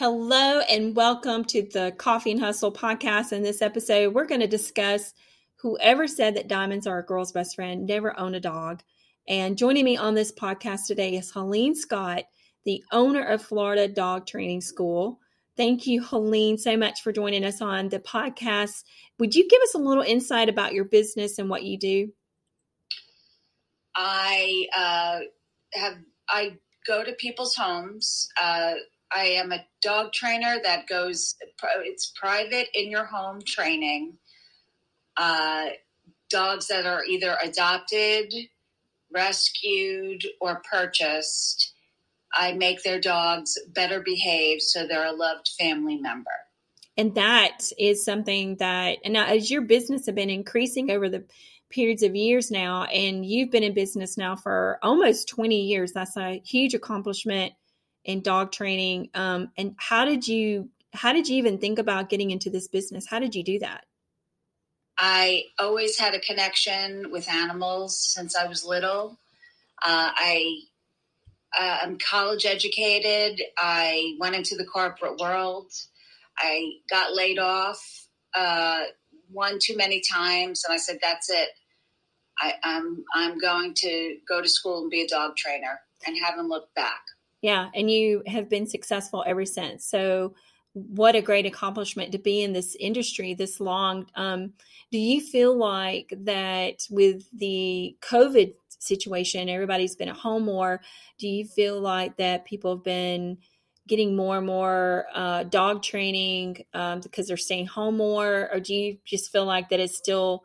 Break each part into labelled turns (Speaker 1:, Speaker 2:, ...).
Speaker 1: Hello and welcome to the Coffee and Hustle podcast. In this episode, we're going to discuss whoever said that diamonds are a girl's best friend, never own a dog. And joining me on this podcast today is Helene Scott, the owner of Florida Dog Training School. Thank you, Helene, so much for joining us on the podcast. Would you give us a little insight about your business and what you do?
Speaker 2: I go to people's homes. I am a dog trainer that it's private in your home training. Dogs that are either adopted, rescued, or purchased. I make their dogs better behaved so they're a loved family member.
Speaker 1: And that is something that, and now as your business has been increasing over the periods of years now, and you've been in business now for almost 20 years, that's a huge accomplishment in dog training. And how did you even think about getting into this business? How did you do that?
Speaker 2: I always had a connection with animals since I was little. I'm college educated. I went into the corporate world. I got laid off one too many times, and I said, "That's it. I'm going to go to school and be a dog trainer," and haven't looked back.
Speaker 1: Yeah, and you have been successful ever since. So what a great accomplishment to be in this industry this long. Do you feel like that with the COVID situation, everybody's been at home more, do you feel like that people have been getting more and more dog training because they're staying home more? Or do you just feel like that it's still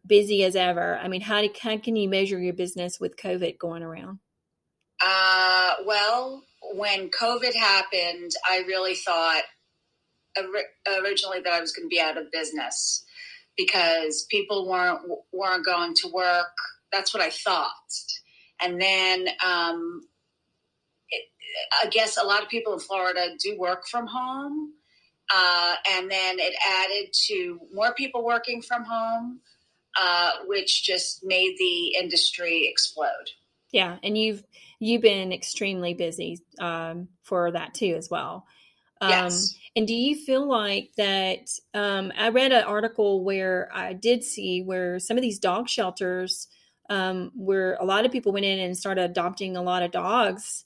Speaker 1: busy as ever? I mean, how can you measure your business with COVID going around?
Speaker 2: Well, when COVID happened, I really thought originally that I was going to be out of business because people weren't going to work. That's what I thought. And then I guess a lot of people in Florida do work from home. And then it added to more people working from home, which just made the industry explode.
Speaker 1: Yeah, and you've been extremely busy for that too as well.
Speaker 2: Yes.
Speaker 1: And do you feel like that? I read an article where I did see where some of these dog shelters, where a lot of people went in and started adopting a lot of dogs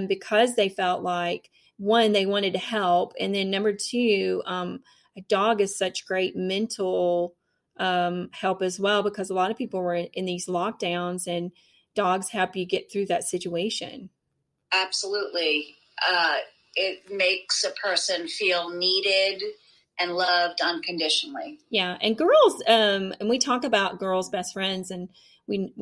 Speaker 1: because they felt like, one, they wanted to help, and then number two, a dog is such great mental help as well, because a lot of people were in these lockdowns, and dogs help you get through that situation.
Speaker 2: Absolutely. It makes a person feel needed and loved unconditionally.
Speaker 1: Yeah. And girls, and we talk about girls' best friends, and we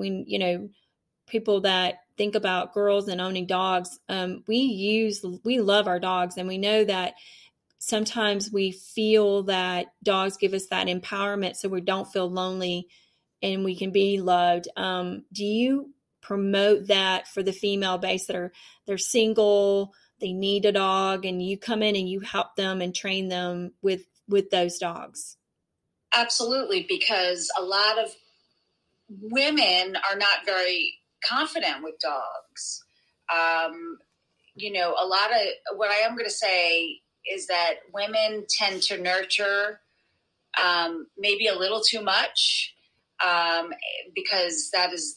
Speaker 1: people that think about girls and owning dogs, we love our dogs, and we know that sometimes we feel that dogs give us that empowerment so we don't feel lonely and we can be loved. Do you promote that for the female base that they're single, they need a dog, and you come in and you help them and train them with those dogs? Absolutely,
Speaker 2: because a lot of women are not very confident with dogs. A lot of what I am going to say is that women tend to nurture maybe a little too much because that is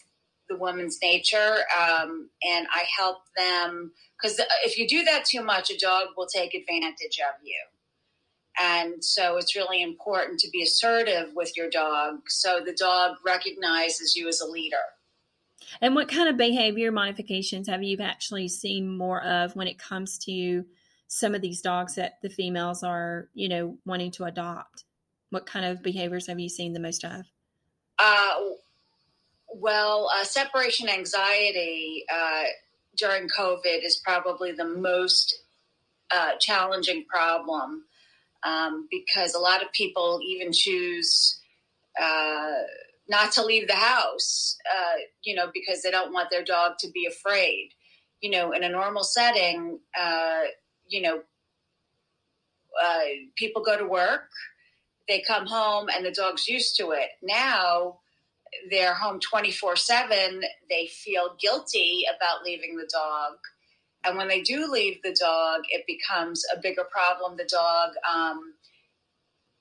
Speaker 2: the woman's nature. And I help them, because if you do that too much, a dog will take advantage of you. And so it's really important to be assertive with your dog so the dog recognizes you as a leader.
Speaker 1: And what kind of behavior modifications have you actually seen more of when it comes to some of these dogs that the females are, wanting to adopt? What kind of behaviors have you seen the most of?
Speaker 2: Separation anxiety during COVID is probably the most challenging problem because a lot of people even choose not to leave the house, because they don't want their dog to be afraid. In a normal setting, people go to work, they come home, and the dog's used to it. Now they're home 24/7. They feel guilty about leaving the dog. And when they do leave the dog, it becomes a bigger problem. The dog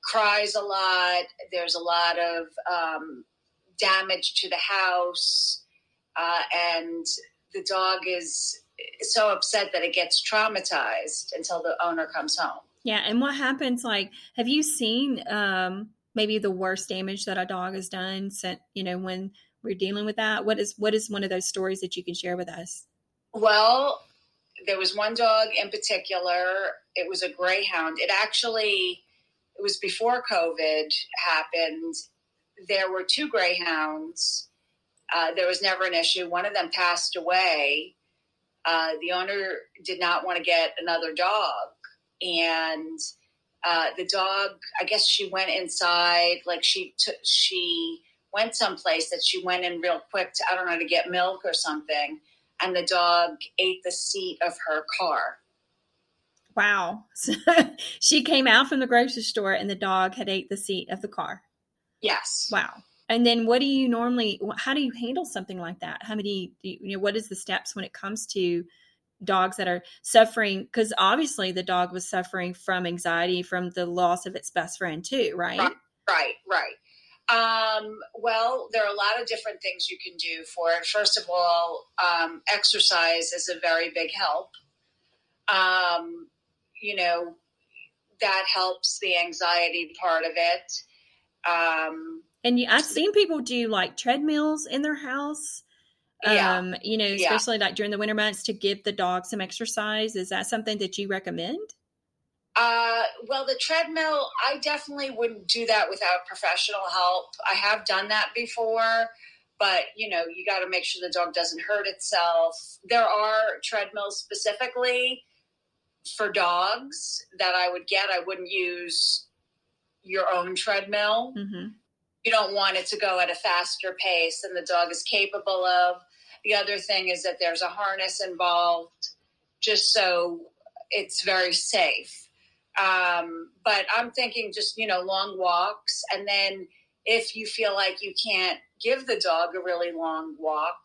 Speaker 2: cries a lot. There's a lot of damage to the house. And the dog is so upset that it gets traumatized until the owner comes home.
Speaker 1: Yeah. And what happens, like, have you seen maybe the worst damage that a dog has done since, when we're dealing with that? What is one of those stories that you can share with us?
Speaker 2: Well, there was one dog in particular. It was a greyhound. It was before COVID happened. There were 2 greyhounds. There was never an issue. One of them passed away. The owner did not want to get another dog. And the dog, I guess she went inside, like she went someplace that she went in real quick to, I don't know, to get milk or something. And the dog ate the seat of her car.
Speaker 1: Wow. So she came out from the grocery store and the dog had ate the seat of the car.
Speaker 2: Yes.
Speaker 1: Wow. And then how do you handle something like that? What is the steps when it comes to dogs that are suffering? Because obviously the dog was suffering from anxiety from the loss of its best friend too, right?
Speaker 2: Right. Well, there are a lot of different things you can do for it. First of all, exercise is a very big help. That helps the anxiety part of it.
Speaker 1: And I've seen people do like treadmills in their house, especially like during the winter months to give the dog some exercise. Is that something that you recommend?
Speaker 2: Well, the treadmill, I definitely wouldn't do that without professional help. I have done that before, but you got to make sure the dog doesn't hurt itself. There are treadmills specifically for dogs that I would get. I wouldn't use your own treadmill.
Speaker 1: Mm-hmm.
Speaker 2: You don't want it to go at a faster pace than the dog is capable of. The other thing is that there's a harness involved just so it's very safe. But I'm thinking just, long walks. And then if you feel like you can't give the dog a really long walk,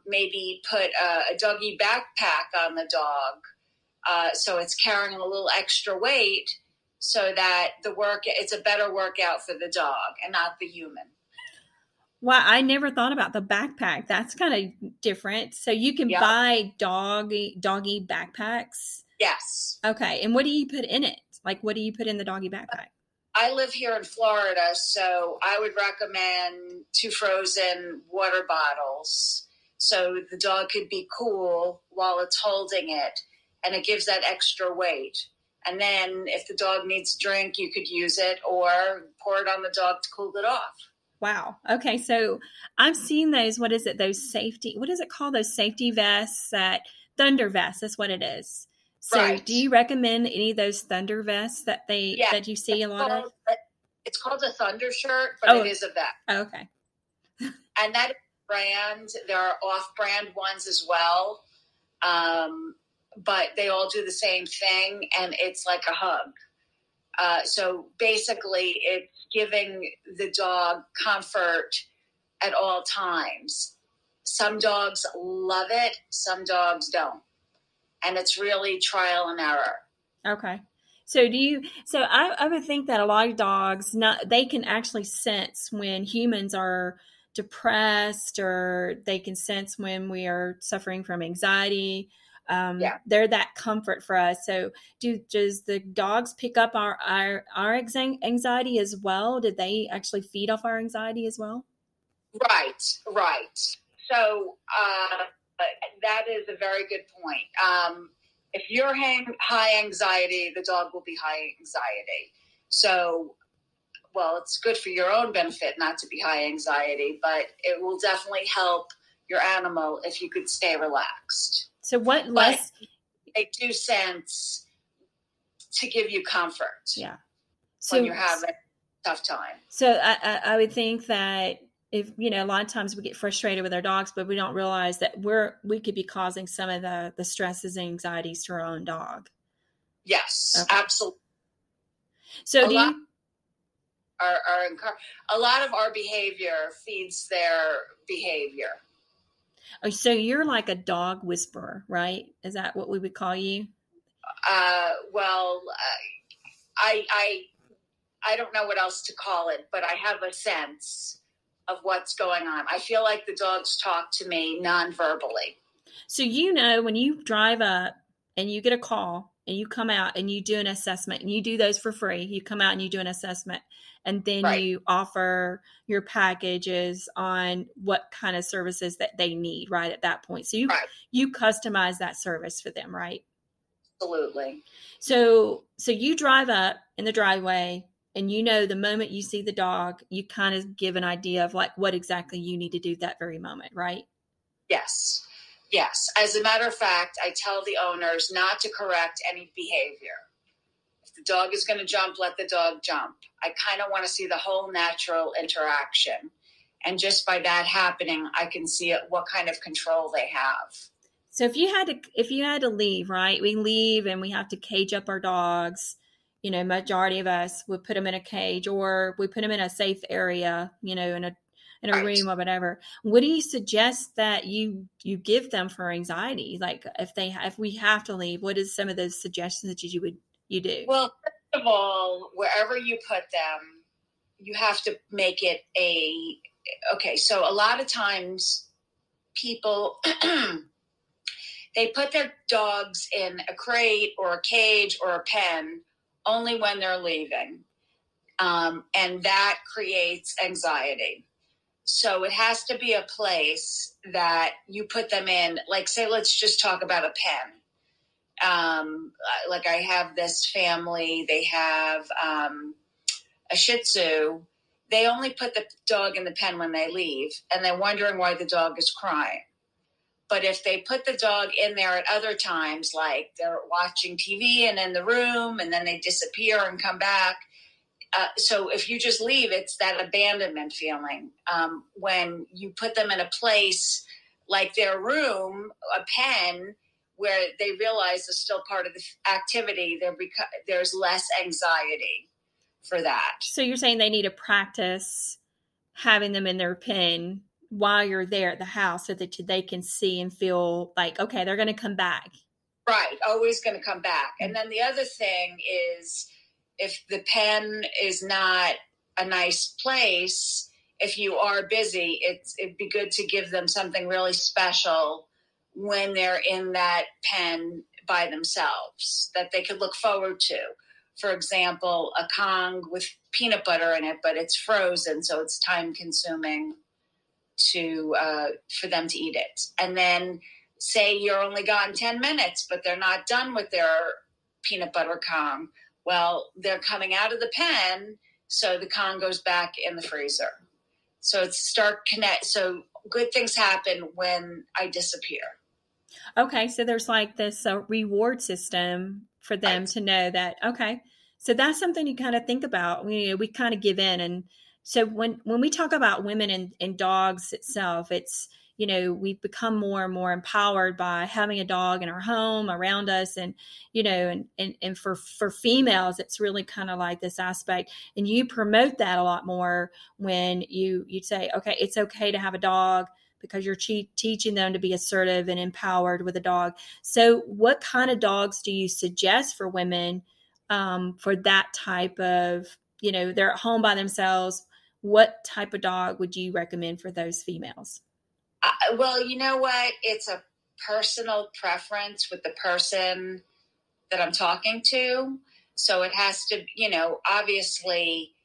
Speaker 2: maybe put a doggy backpack on the dog. So it's carrying a little extra weight so that it's a better workout for the dog and not the human.
Speaker 1: Well, I never thought about the backpack. That's kind of different. So you can buy doggy backpacks.
Speaker 2: Yes.
Speaker 1: Okay. And what do you put in it? Like, what do you put in the doggy backpack?
Speaker 2: I live here in Florida, so I would recommend 2 frozen water bottles so the dog could be cool while it's holding it, and it gives that extra weight. And then if the dog needs a drink, you could use it or pour it on the dog to cool it off.
Speaker 1: Wow. Okay. So I've seen those, what is it called? Those safety vests, thunder vests. That's what it is. So
Speaker 2: right.
Speaker 1: Do you recommend any of those thunder vests that you see a lot of?
Speaker 2: It's called a thunder shirt, but it is a vest.
Speaker 1: Okay.
Speaker 2: And that brand, there are off-brand ones as well. But they all do the same thing, and it's like a hug. So basically, it's giving the dog comfort at all times. Some dogs love it, some dogs don't. And it's really trial and error.
Speaker 1: Okay. So I would think that a lot of dogs, they can actually sense when humans are depressed, or they can sense when we are suffering from anxiety. They're that comfort for us. So does the dogs pick up our anxiety as well? Did they actually feed off our anxiety as well?
Speaker 2: Right. So that is a very good point. If you're high anxiety, the dog will be high anxiety. So, well, it's good for your own benefit not to be high anxiety, but it will definitely help your animal if you could stay relaxed.
Speaker 1: So
Speaker 2: they do sense to give you comfort.
Speaker 1: Yeah.
Speaker 2: When you're having a tough time.
Speaker 1: So I would think that if, a lot of times we get frustrated with our dogs, but we don't realize that we could be causing some of the stresses and anxieties to our own dog.
Speaker 2: Yes, okay. Absolutely.
Speaker 1: So
Speaker 2: a lot of our behavior feeds their behavior.
Speaker 1: Oh, so you're like a dog whisperer, right? Is that what we would call you?
Speaker 2: Well, I I don't know what else to call it, but I have a sense of what's going on. I feel like the dogs talk to me non-verbally.
Speaker 1: So you know when you drive up and you get a call and you come out and you do an assessment and you do those for free. You come out and you do an assessment and then
Speaker 2: Right.
Speaker 1: you offer your packages on what kind of services that they need right at that point. So
Speaker 2: Right.
Speaker 1: you customize that service for them, right?
Speaker 2: Absolutely.
Speaker 1: So you drive up in the driveway and you know the moment you see the dog, you kind of give an idea of like what exactly you need to do that very moment, right?
Speaker 2: Yes. Yes. As a matter of fact, I tell the owners not to correct any behavior. If the dog is going to jump, let the dog jump. I kind of want to see the whole natural interaction. And just by that happening, I can see what kind of control they have.
Speaker 1: So if you had to leave, right? We leave and we have to cage up our dogs. You know, majority of us would put them in a cage or we put them in a safe area, you know, in a
Speaker 2: Right.
Speaker 1: room or whatever. What do you suggest that you give them for anxiety? Like if we have to leave, what is some of those suggestions that you do?
Speaker 2: Well, first of all, wherever you put them, you have to make it okay. So a lot of times people they put their dogs in a crate or a cage or a pen only when they're leaving. And that creates anxiety. So it has to be a place that you put them in, like say, let's just talk about a pen. Like I have this family, they have a Shih Tzu. They only put the dog in the pen when they leave, and they're wondering why the dog is crying. But if they put the dog in there at other times, like they're watching TV and in the room, and then they disappear and come back. So if you just leave, it's that abandonment feeling. When you put them in a place like their room, a pen, where they realize it's still part of the activity, there's less anxiety for that.
Speaker 1: So you're saying they need to practice having them in their pen while you're there at the house so that they can see and feel like, okay, they're going to come back.
Speaker 2: Right. Always going to come back. And then the other thing is if the pen is not a nice place, if you are busy, it'd be good to give them something really special when they're in that pen by themselves that they could look forward to. For example, a Kong with peanut butter in it, but it's frozen, so it's time consuming for them to eat it. And then say you're only gone 10 minutes, but they're not done with their peanut butter Kong. Well, they're coming out of the pen, so the Kong goes back in the freezer. So it's so good things happen when I disappear.
Speaker 1: Okay, so there's like this reward system for them to know that, okay, so that's something you kind of think about. We kind of give in. And so when we talk about women and dogs itself, it's, we've become more and more empowered by having a dog in our home around us. And, and for females, it's really kind of like this aspect. And you promote that a lot more when you'd say, okay, it's okay to have a dog, because you're teaching them to be assertive and empowered with a dog. So what kind of dogs do you suggest for women for that type of, they're at home by themselves? What type of dog would you recommend for those females?
Speaker 2: Well, you know what? It's a personal preference with the person that I'm talking to. So it has to, obviously,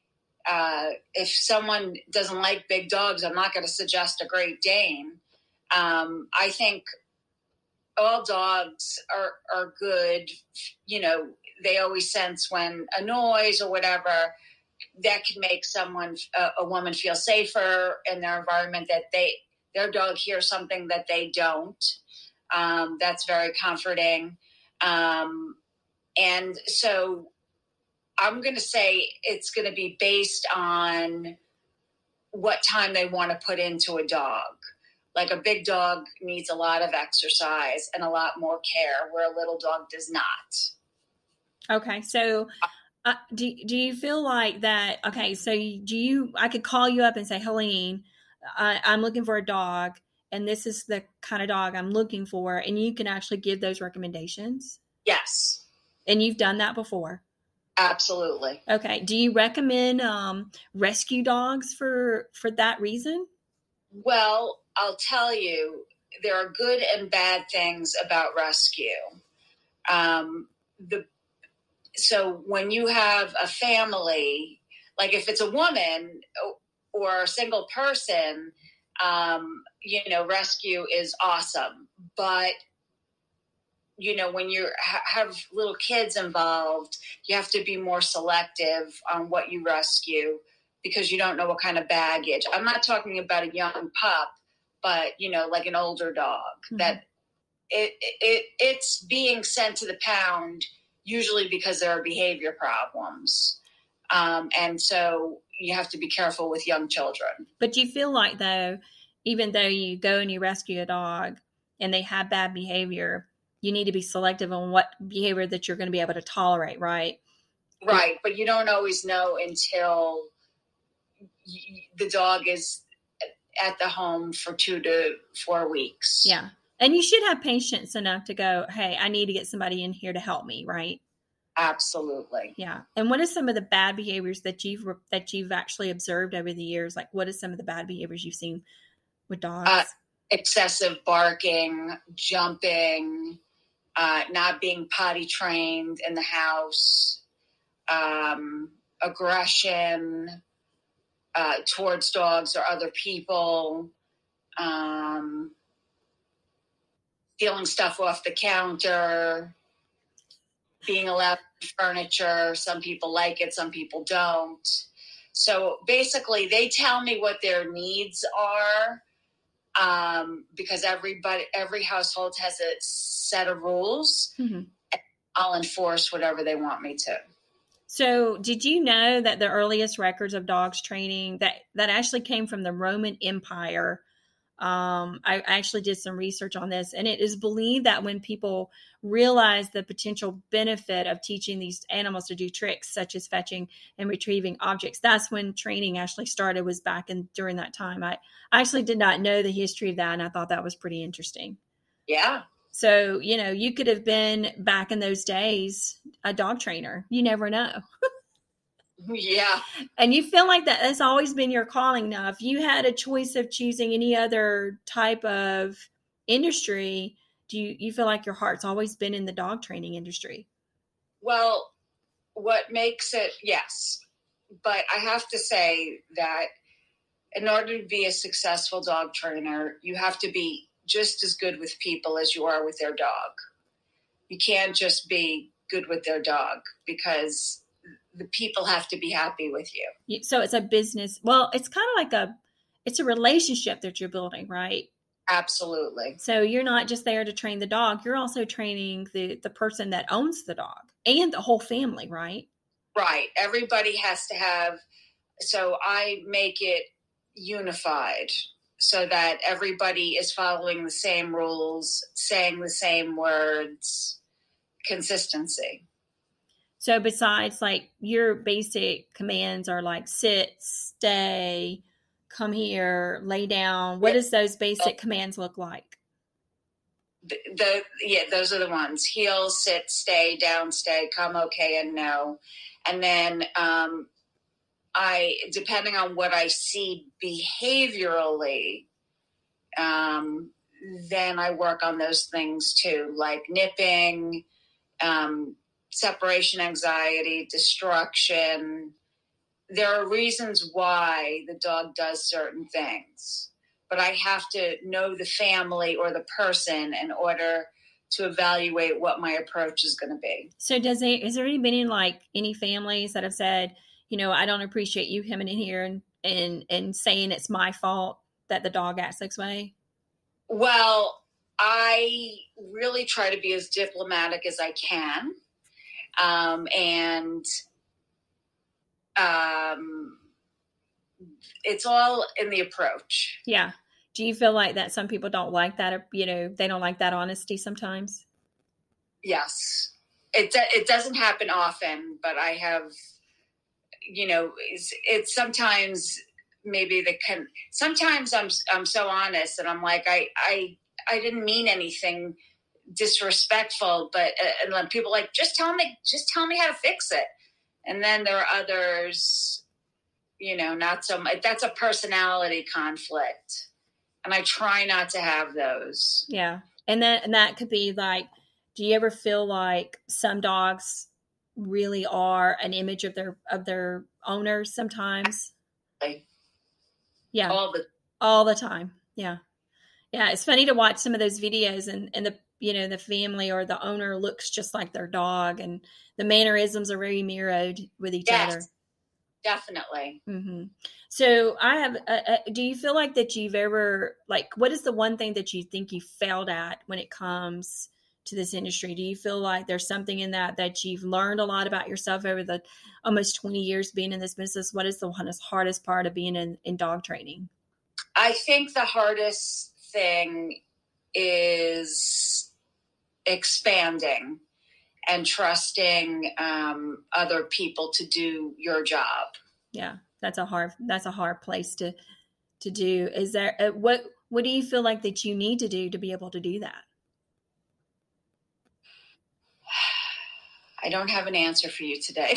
Speaker 2: if someone doesn't like big dogs, I'm not going to suggest a Great Dane. I think all dogs are good. They always sense when a noise or whatever that can make a woman feel safer in their environment, that their dog hears something that they don't. That's very comforting. And so I'm going to say it's going to be based on what time they want to put into a dog. Like a big dog needs a lot of exercise and a lot more care, where a little dog does not.
Speaker 1: Okay. So do you feel like that? Okay. So I could call you up and say, Helene, I'm looking for a dog. and this is the kind of dog I'm looking for, and you can actually give those recommendations?
Speaker 2: Yes.
Speaker 1: And you've done that before?
Speaker 2: Absolutely.
Speaker 1: Okay. Do you recommend rescue dogs for that reason?
Speaker 2: Well, I'll tell you, there are good and bad things about rescue. So when you have a family, like if it's a woman or a single person, rescue is awesome. But, when you have little kids involved, you have to be more selective on what you rescue because you don't know what kind of baggage. I'm not talking about a young pup, but, like an older dog that it's being sent to the pound usually because there are behavior problems. And so you have to be careful with young children.
Speaker 1: But you feel like, though, even though you go and you rescue a dog and they have bad behavior, you need to be selective on what behavior that you're going to be able to tolerate, right?
Speaker 2: Right. But you don't always know until the dog is at the home for 2 to 4 weeks.
Speaker 1: Yeah. And you should have patience enough to go, hey, I need to get somebody in here to help me, right?
Speaker 2: Absolutely.
Speaker 1: Yeah. And what are some of the bad behaviors that you've actually observed over the years? Like, what are some of the bad behaviors you've seen with dogs?
Speaker 2: Excessive barking, jumping, not being potty trained in the house, aggression towards dogs or other people, stealing stuff off the counter, being allowed furniture. Some people like it, some people don't. So basically, they tell me what their needs are because every household has a set of rules. Mm-hmm. I'll enforce whatever they want me to.
Speaker 1: So did you know that the earliest records of dogs training that actually came from the Roman Empire? I actually did some research on this, and it is believed that when people realized the potential benefit of teaching these animals to do tricks such as fetching and retrieving objects, that's when training actually started, was back during that time. I actually did not know the history of that, and I thought that was pretty interesting.
Speaker 2: Yeah.
Speaker 1: So, you could have been back in those days a dog trainer. You never know.
Speaker 2: Yeah.
Speaker 1: And you feel like that's always been your calling. Now, if you had a choice of choosing any other type of industry, do you feel like your heart's always been in the dog training industry?
Speaker 2: Well, what makes it, yes. But I have to say that in order to be a successful dog trainer, you have to be just as good with people as you are with their dog. You can't just be good with their dog because the people have to be happy with you.
Speaker 1: So it's a business. Well, it's kind of like it's a relationship that you're building, right?
Speaker 2: Absolutely.
Speaker 1: So you're not just there to train the dog. You're also training the person that owns the dog and the whole family, right?
Speaker 2: Right. Everybody has to have, so I make it unified so that everybody is following the same rules, saying the same words, consistency.
Speaker 1: So besides like your basic commands are like sit, stay, come here, lay down. What does those basic commands look like?
Speaker 2: Those are the ones: heel, sit, stay, down, stay, come, okay, and no. And then depending on what I see behaviorally, then I work on those things too, like nipping, separation anxiety, destruction. There are reasons why the dog does certain things, but I have to know the family or the person in order to evaluate what my approach is going to be.
Speaker 1: So is there any families that have said, I don't appreciate you coming in here and saying it's my fault that the dog acts this way?
Speaker 2: Well, I really try to be as diplomatic as I can. And it's all in the approach.
Speaker 1: Yeah. Do you feel like that some people don't like that, they don't like that honesty sometimes?
Speaker 2: Yes. It doesn't happen often, but I have, it's sometimes maybe sometimes I'm so honest and I'm like, I didn't mean anything disrespectful, but and then people are like, just tell me how to fix it. And then there are others, not so much. That's a personality conflict. And I try not to have those.
Speaker 1: Yeah. And that could be like, do you ever feel like some dogs really are an image of their owners sometimes? Yeah. All the time. Yeah. Yeah. It's funny to watch some of those videos and the family or the owner looks just like their dog, and the mannerisms are very mirrored with each other.
Speaker 2: Definitely.
Speaker 1: Mm-hmm. So I have, do you feel like that you've ever, like, what is the one thing that you think you failed at when it comes to this industry? Do you feel like there's something in that you've learned a lot about yourself over the almost 20 years being in this business? What is the hardest part of being in dog training?
Speaker 2: I think the hardest thing is expanding and trusting other people to do your job.
Speaker 1: Yeah, that's a hard place to do. Is there what do you feel like that you need to do to be able to do that?
Speaker 2: I don't have an answer for you today.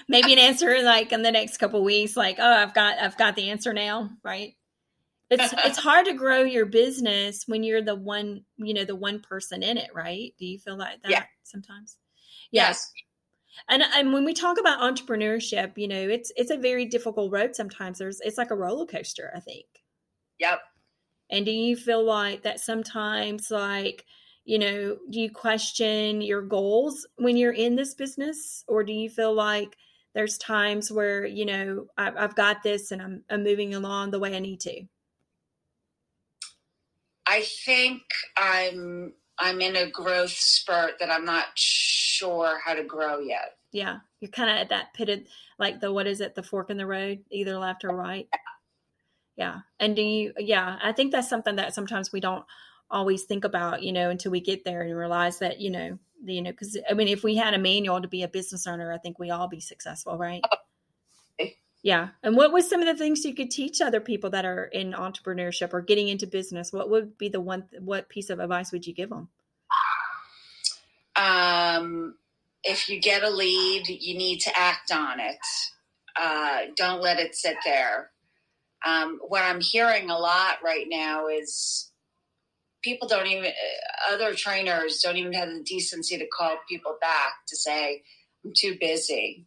Speaker 1: Maybe an answer like in the next couple of weeks, like, oh, I've got the answer now, right? It's hard to grow your business when you're the one person in it, right? Do you feel like that sometimes?
Speaker 2: Yes.
Speaker 1: And when we talk about entrepreneurship, it's a very difficult road sometimes. It's like a roller coaster, I think.
Speaker 2: Yep.
Speaker 1: And do you feel like that sometimes, like, do you question your goals when you're in this business? Or do you feel like there's times where, I've got this and I'm moving along the way I need to?
Speaker 2: I think I'm in a growth spurt that I'm not sure how to grow yet.
Speaker 1: Yeah. You're kind of at that pitted, like the fork in the road, either left or right. Yeah. And I think that's something that sometimes we don't always think about, until we get there and realize that, because if we had a manual to be a business owner, I think we all be successful, right? Yeah. And what was some of the things you could teach other people that are in entrepreneurship or getting into business? What would be what piece of advice would you give them?
Speaker 2: If you get a lead, you need to act on it. Don't let it sit there. What I'm hearing a lot right now is other trainers don't even have the decency to call people back to say, I'm too busy.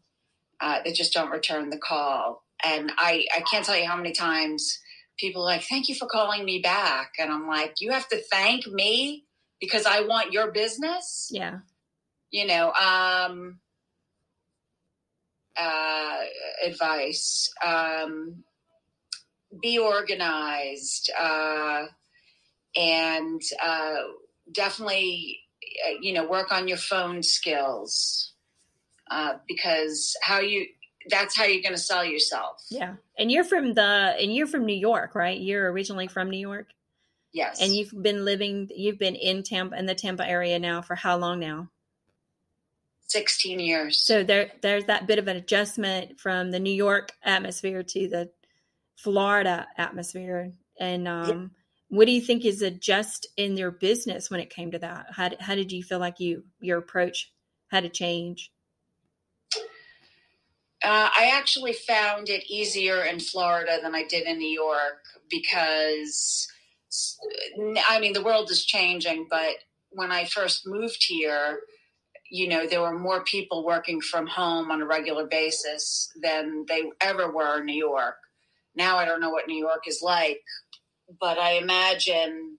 Speaker 2: They just don't return the call. And I can't tell you how many times people are like, thank you for calling me back. And I'm like, you have to thank me because I want your business.
Speaker 1: Yeah.
Speaker 2: Advice, be organized, and definitely, work on your phone skills. Because that's how you're going to sell yourself.
Speaker 1: Yeah. And you're from New York, right? You're originally from New York.
Speaker 2: Yes.
Speaker 1: And you've been in Tampa, in the Tampa area now for how long now?
Speaker 2: 16 years.
Speaker 1: So there's that bit of an adjustment from the New York atmosphere to the Florida atmosphere. And what do you think is adjust in your business when it came to that? How did you feel like your approach had to change?
Speaker 2: I actually found it easier in Florida than I did in New York because, the world is changing. But when I first moved here, there were more people working from home on a regular basis than they ever were in New York. Now I don't know what New York is like, but I imagine,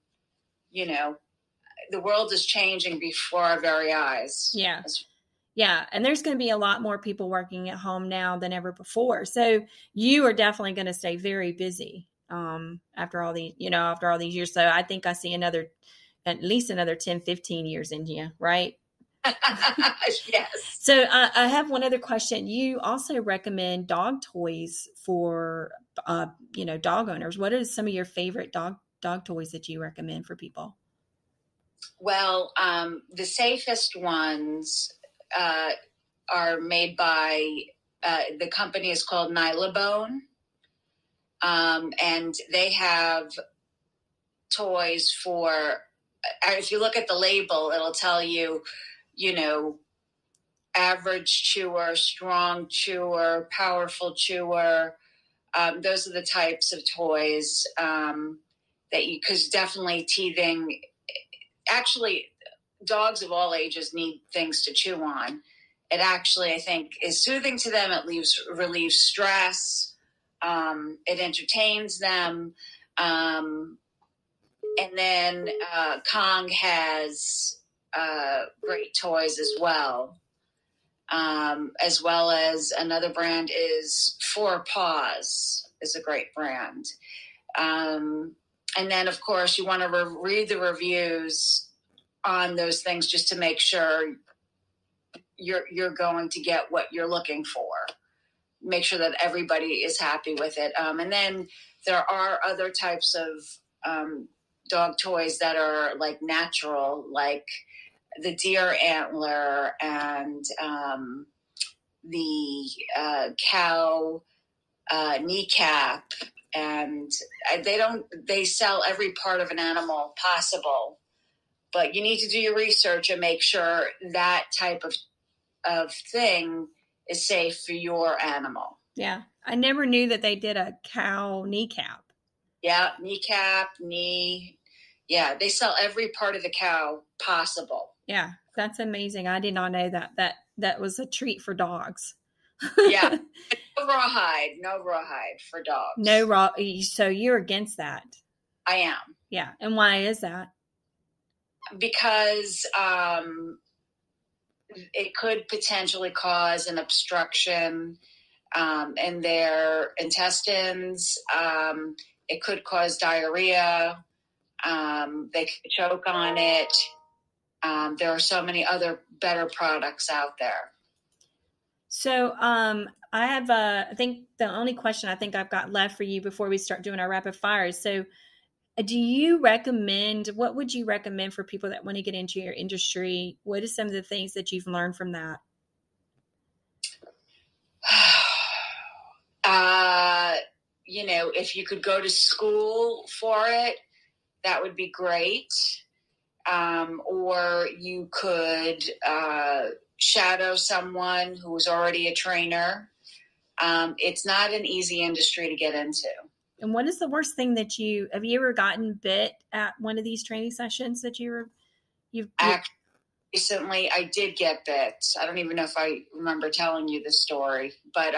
Speaker 2: the world is changing before our very eyes.
Speaker 1: Yeah. Yeah. And there's going to be a lot more people working at home now than ever before. So you are definitely going to stay very busy after all these years. So I think I see at least another 10, 15 years in you, right?
Speaker 2: Yes.
Speaker 1: So I have one other question. You also recommend dog toys for, dog owners. What are some of your favorite dog toys that you recommend for people?
Speaker 2: Well, the safest ones are made by the company is called Nylabone, And they have toys for, if you look at the label, it'll tell you, average chewer, strong chewer, powerful chewer. Those are the types of toys because definitely teething, actually, dogs of all ages need things to chew on. It actually, I think, is soothing to them. It relieves stress. It entertains them. And then Kong has great toys as well. As well as another brand is Four Paws is a great brand. And then, of course, you want to read the reviews on those things just to make sure you're going to get what you're looking for. Make sure that everybody is happy with it. And then there are other types of dog toys that are like natural, like the deer antler and the cow kneecap. And they sell every part of an animal possible. But you need to do your research and make sure that type of thing is safe for your animal.
Speaker 1: Yeah. I never knew that they did a cow kneecap.
Speaker 2: Yeah, kneecap, knee. Yeah, they sell every part of the cow possible.
Speaker 1: Yeah, that's amazing. I did not know that. That was a treat for dogs.
Speaker 2: Yeah. No rawhide for dogs.
Speaker 1: No raw. So you're against that?
Speaker 2: I am.
Speaker 1: Yeah. And why is that?
Speaker 2: Because it could potentially cause an obstruction in their intestines. It could cause diarrhea. They could choke on it. There are so many other better products out there.
Speaker 1: So I have, I think the only question I think I've got left for you before we start doing our rapid fires. So what would you recommend for people that want to get into your industry? What are some of the things that you've learned from that?
Speaker 2: If you could go to school for it, that would be great. Or you could shadow someone who's already a trainer. It's not an easy industry to get into.
Speaker 1: And what is the worst thing that have you ever gotten bit at one of these training sessions that you've
Speaker 2: Actually, recently I did get bit. I don't even know if I remember telling you this story, but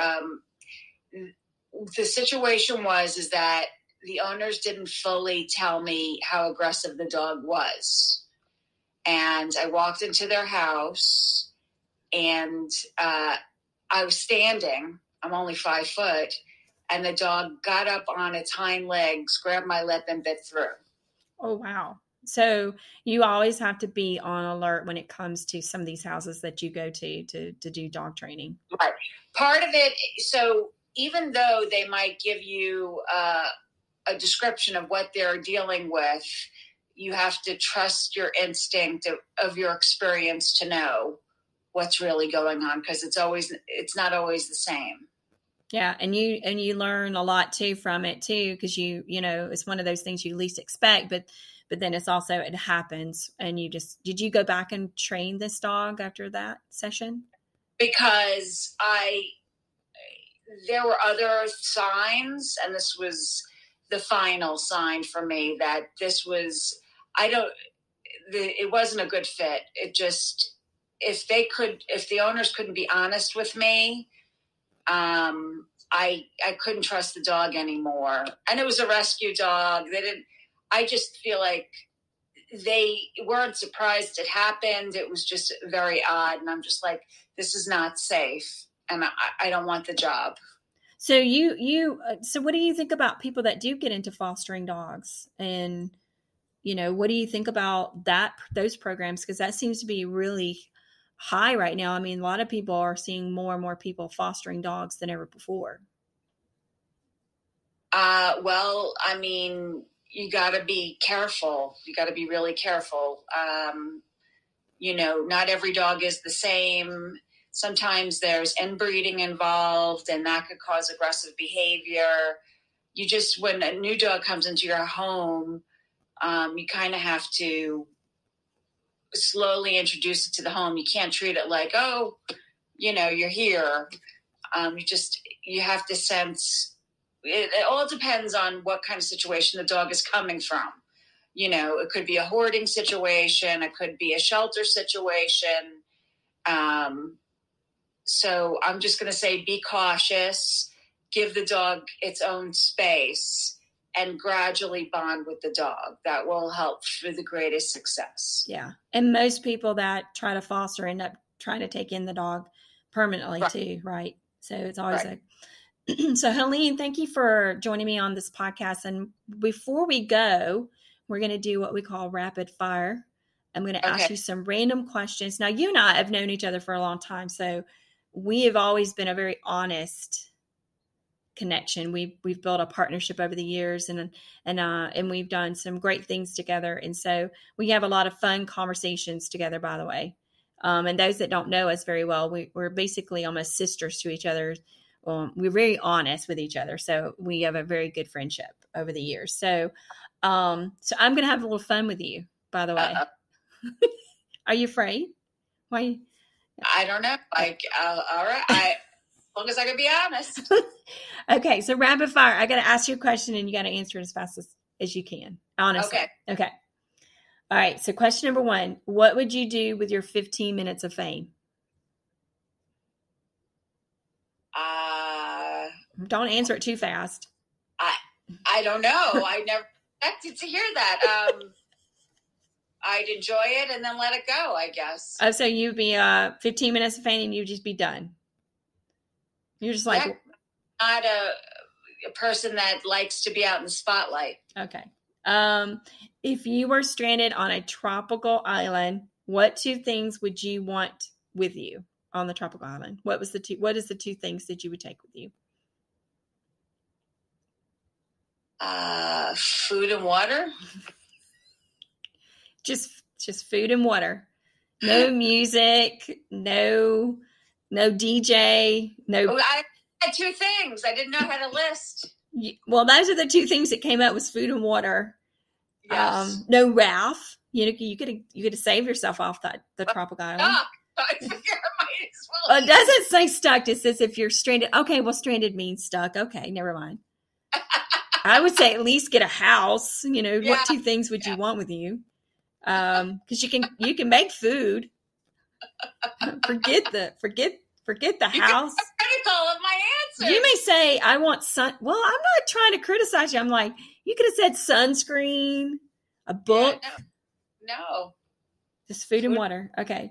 Speaker 2: the situation is that the owners didn't fully tell me how aggressive the dog was. And I walked into their house and I was standing. I'm only 5 foot. And the dog got up on its hind legs, grabbed my lip, and bit through.
Speaker 1: Oh, wow. So you always have to be on alert when it comes to some of these houses that you go to do dog training.
Speaker 2: Right. Part of it, so even though they might give you a description of what they're dealing with, you have to trust your instinct of your experience to know what's really going on, because it's not always the same.
Speaker 1: Yeah, and you learn a lot too from it too, because it's one of those things you least expect, but then it's also, it happens. And did you go back and train this dog after that session?
Speaker 2: Because there were other signs, and this was the final sign for me that this was, it wasn't a good fit. It just, if the owners couldn't be honest with me, I couldn't trust the dog anymore. And it was a rescue dog. I just feel like they weren't surprised it happened. It was just very odd. And I'm just like, this is not safe. And I don't want the job.
Speaker 1: So so what do you think about people that do get into fostering dogs? And, what do you think about those programs? Because that seems to be really high right now. I mean, a lot of people are seeing more and more people fostering dogs than ever before.
Speaker 2: Well, I mean, you got to be careful. You got to be really careful. Not every dog is the same. Sometimes there's inbreeding involved, and that could cause aggressive behavior. you just, when a new dog comes into your home, you kind of have to slowly introduce it to the home. You can't treat it like, oh, you're here. You have to sense, it all depends on what kind of situation the dog is coming from. It could be a hoarding situation. It could be a shelter situation. So I'm just going to say, be cautious, give the dog its own space, and gradually bond with the dog. That will help for the greatest success.
Speaker 1: Yeah. And most people that try to foster end up trying to take in the dog permanently too, right? So it's always So Helene, thank you for joining me on this podcast. And before we go, we're going to do what we call rapid fire. I'm going to ask you some random questions. Now, you and I have known each other for a long time, so we have always been a very honest connection. We've built a partnership over the years, and we've done some great things together. And so we have a lot of fun conversations together, by the way. And those that don't know us very well, we're basically almost sisters to each other. We're very honest with each other. So we have a very good friendship over the years. So I'm going to have a little fun with you, by the way. Are you afraid? Why?
Speaker 2: I don't know. All right. As long as I can be honest.
Speaker 1: Okay. So rapid fire. I got to ask you a question and you got to answer it as fast as you can. Honestly. Okay. All right. So question number 1, what would you do with your 15 minutes of fame? Don't answer it too fast.
Speaker 2: I don't know. I never expected to hear that. I'd enjoy it and then let it go, I guess.
Speaker 1: Oh, so you'd be 15 minutes of fame and you'd just be done. You're just like...
Speaker 2: Not a person that likes to be out in the spotlight.
Speaker 1: Okay. If you were stranded on a tropical island, what 2 things would you want with you on the tropical island? What is the 2 things that you would take with you?
Speaker 2: Food and water.
Speaker 1: Just food and water. No music, no DJ, no.
Speaker 2: Oh, I had 2 things. I didn't know how to list.
Speaker 1: Well, those are the 2 things that came up was food and water.
Speaker 2: Yes.
Speaker 1: No Ralph. You could have saved yourself off the tropical island.
Speaker 2: I figure I might as well.
Speaker 1: It doesn't say stuck. It says if you're stranded. Okay, well, stranded means stuck. Okay, never mind. I would say at least get a house. What 2 things would you want with you? Because you can make food. Forget the house.
Speaker 2: Critical of my answer.
Speaker 1: You may say I want sun. Well, I'm not trying to criticize you. I'm like, you could have said sunscreen, a book.
Speaker 2: Yeah, no.
Speaker 1: Just food and water. Okay.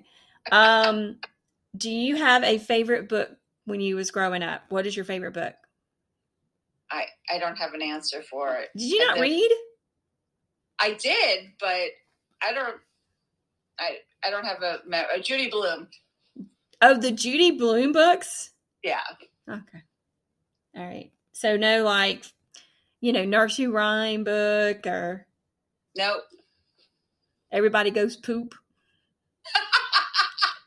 Speaker 1: Do you have a favorite book when you was growing up? What is your favorite book?
Speaker 2: I don't have an answer for it.
Speaker 1: Did you not read?
Speaker 2: I did, but I don't have a Judy Blume.
Speaker 1: Oh, the Judy Blume books?
Speaker 2: Yeah.
Speaker 1: Okay. All right. So no, nursery rhyme book or.
Speaker 2: Nope.
Speaker 1: Everybody goes poop.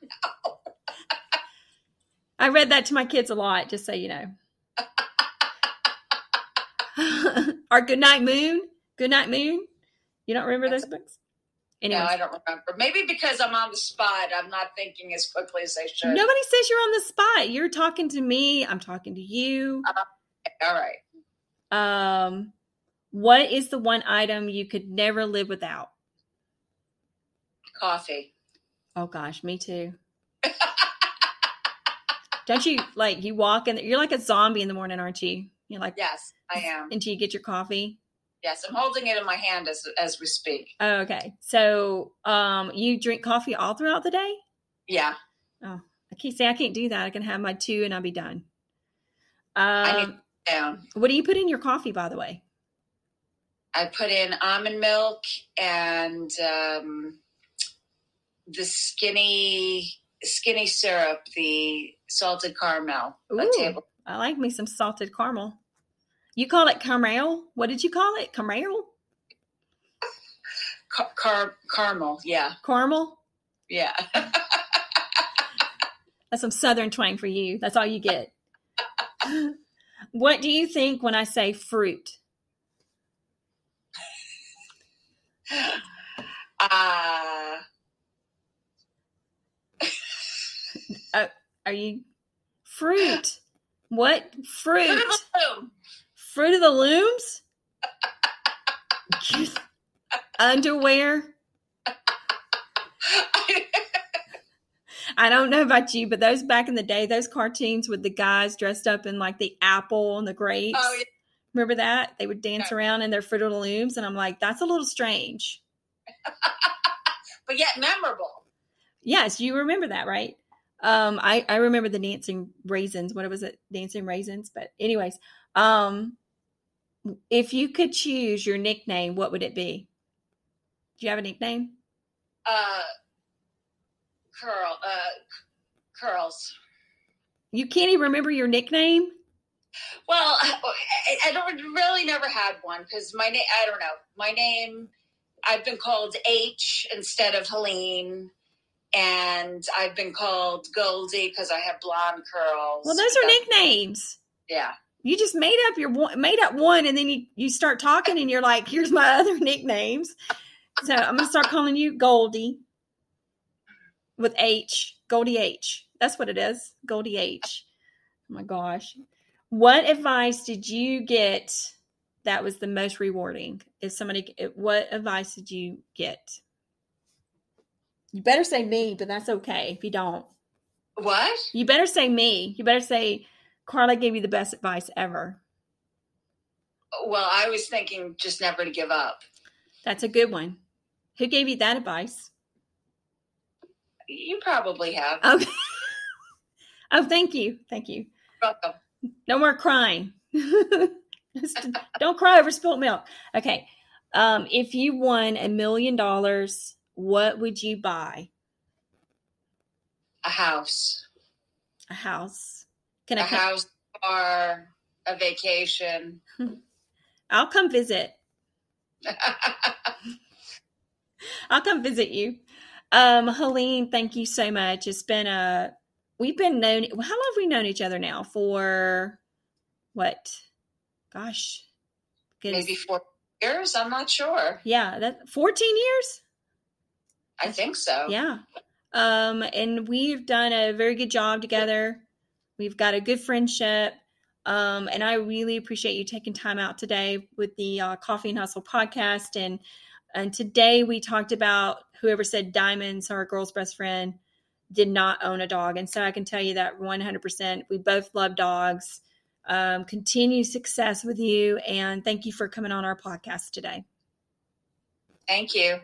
Speaker 2: No.
Speaker 1: I read that to my kids a lot, just so you know. Or Goodnight Moon. Goodnight Moon. You don't remember those books? Anyways.
Speaker 2: No, I don't remember. Maybe because I'm on the spot, I'm not thinking as quickly as I should.
Speaker 1: Nobody says you're on the spot. You're talking to me. I'm talking to you.
Speaker 2: All right.
Speaker 1: What is the one item you could never live without?
Speaker 2: Coffee.
Speaker 1: Oh gosh, me too. Don't you you walk in? You're like a zombie in the morning, aren't you? You're like,
Speaker 2: yes, I am.
Speaker 1: Until you get your coffee.
Speaker 2: Yes, I'm holding it in my hand as we speak.
Speaker 1: Oh, okay. So, you drink coffee all throughout the day?
Speaker 2: Yeah.
Speaker 1: Oh, I can't do that. I can have my 2 and I'll be done.
Speaker 2: I need to down.
Speaker 1: What do you put in your coffee, by the way?
Speaker 2: I put in almond milk and the skinny syrup, the salted caramel.
Speaker 1: Ooh, I like me some salted caramel. You call it caramel? What did you call it? Caramel?
Speaker 2: Caramel, yeah.
Speaker 1: Caramel?
Speaker 2: Yeah.
Speaker 1: That's some Southern twang for you. That's all you get. What do you think when I say fruit? Are you fruit? What fruit?
Speaker 2: Fruit of the Loom.
Speaker 1: Fruit of the Looms? Underwear? I don't know about you, but those back in the day, those cartoons with the guys dressed up in like the apple and the grapes.
Speaker 2: Oh, yeah.
Speaker 1: Remember that? They would dance around in their Fruit of the Looms, and I'm like, that's a little strange.
Speaker 2: But yet memorable.
Speaker 1: Yes, you remember that, right? I remember the dancing raisins. What was it? Dancing raisins. But anyways, if you could choose your nickname, what would it be? Do you have a nickname?
Speaker 2: Curls.
Speaker 1: You can't even remember your nickname?
Speaker 2: Well, I don't really never had one because my name, I don't know. My name, I've been called H instead of Helene. And I've been called Goldie because I have blonde curls.
Speaker 1: Well, those are nicknames.
Speaker 2: Yeah.
Speaker 1: You just made up one, and then you start talking, and you're like, "Here's my other nicknames." So I'm gonna start calling you Goldie with H, Goldie H. That's what it is, Goldie H. Oh my gosh! What advice did you get that was the most rewarding? What advice did you get? You better say me, but that's okay if you don't.
Speaker 2: What?
Speaker 1: You better say me. You better say Carla gave you the best advice ever.
Speaker 2: Well, I was thinking just never to give up.
Speaker 1: That's a good one. Who gave you that advice?
Speaker 2: You probably have.
Speaker 1: Okay. Oh, thank you. Thank you.
Speaker 2: You're welcome.
Speaker 1: No more crying. Don't cry over spilt milk. Okay. If you won $1 million, what would you buy?
Speaker 2: A house.
Speaker 1: A house.
Speaker 2: A house or a vacation.
Speaker 1: I'll come visit. I'll come visit you. Helene, thank you so much. It's been how long have we known each other now? For what? Gosh.
Speaker 2: Goodness. Maybe 4 years? I'm not sure.
Speaker 1: Yeah, 14 years?
Speaker 2: I think so.
Speaker 1: Yeah. And we've done a very good job together. We've got a good friendship. And I really appreciate you taking time out today with the Coffee and Hustle podcast. And today we talked about whoever said diamonds are a girl's best friend did not own a dog. And so I can tell you that 100%. We both love dogs. Continue success with you. And thank you for coming on our podcast today.
Speaker 2: Thank you.